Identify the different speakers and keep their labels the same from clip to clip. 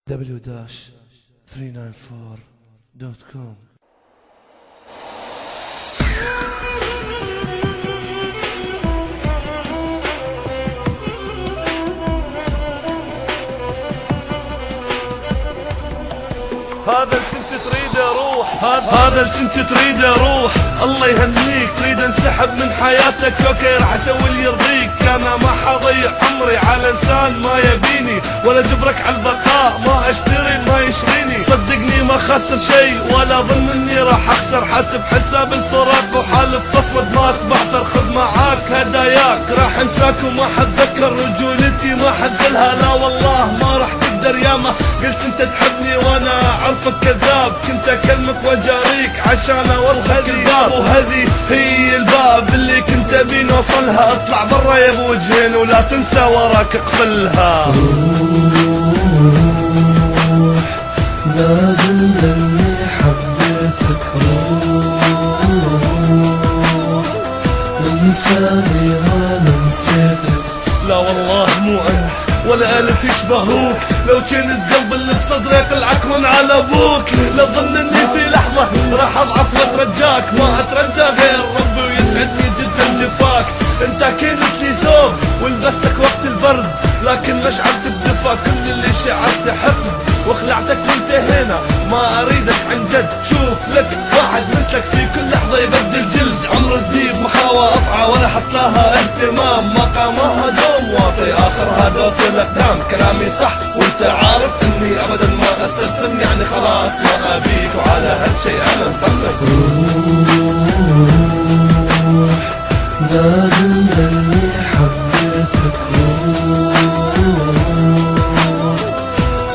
Speaker 1: w-394.com.
Speaker 2: هذا اللي كنت تريده روح، هذا اللي كنت تريده روح. الله يهنيك، تريد انسحب من حياتك اوكي راح اسوي اللي يرضيك. انا ما حضيع عمري على انسان ما يبيني، ولا جبرك على البقاء ما اشتري ما يشريني. صدقني ما خسر شيء ولا ظن اني راح اخسر، حاسب حساب الفراق وحالف تصمد ما تبعثر. خذ معاك هداياك راح انساك وما حتذكر رجولتي ما حذلها. لا والله ما راح تقدر ياما قلت انت تحبني وانا عرفك كذاب. كنت اكلمك واجاريك عشان اوصلك الباب، وهذه هي الباب اللي كنت ابي نوصلها. اطلع برا يا ابو وجهين ولا تنسى وراك اقفلها.
Speaker 1: روح نادم لاني حبيتك، روح انساني وانا نسيتك.
Speaker 2: لا والله مو انت ولا الف يشبهوك، لو كان القلب اللي بصدري يقلعك من على ابوك. لا تظن اني في لحظة راح اضعف واترجاك، ما اترجى غير ربي ويسعدني جدا جفاك. انت كنت لي ثوب ولبستك وقت البرد، لكن مشعرت بدفا كل اللي شعرت حقد. وخلعتك وانتهينا ما اريدك عن جد. شوف لك واحد مثلك في كل لحظة يبدل جلد. عمر الذيب مخاوى افعى ولا حط لها اهتمام، مقامها دوم واطي اخرها دوس الاقدام. كلامي صح وانت عارف اني ابدا ما استسلم، يعني خلاص ما ابيك وعلى هالشي انا مصمم.
Speaker 1: روح نادم لاني حبيتك، روح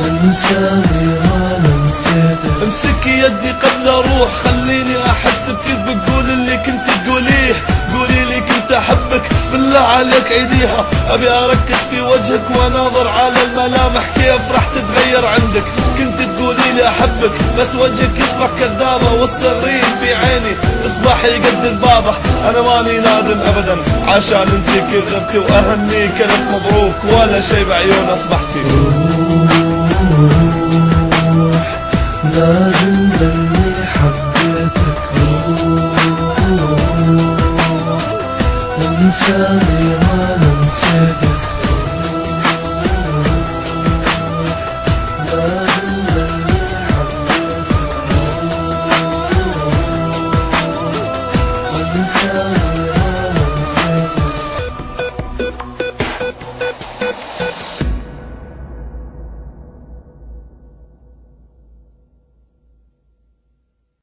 Speaker 1: انساني وانا نسيتك.
Speaker 2: امسكي يدي قبل اروح، خليني احس بكذبك. قول اللي كنت تقوليه، قولي لي كنت احبك بالله عليك عيديها. ابي اركز في وجهك واناظر على الملامح كيف راح تتغير عندك. كنت تقولي لي احبك بس وجهك يصبح كذابة، والصغرين في عيني تصبح يقد ذبابة. انا ماني نادم ابدا عشان انتي كذبتي، واهنيك الف مبروك ولا شي بعيون اصبحتي.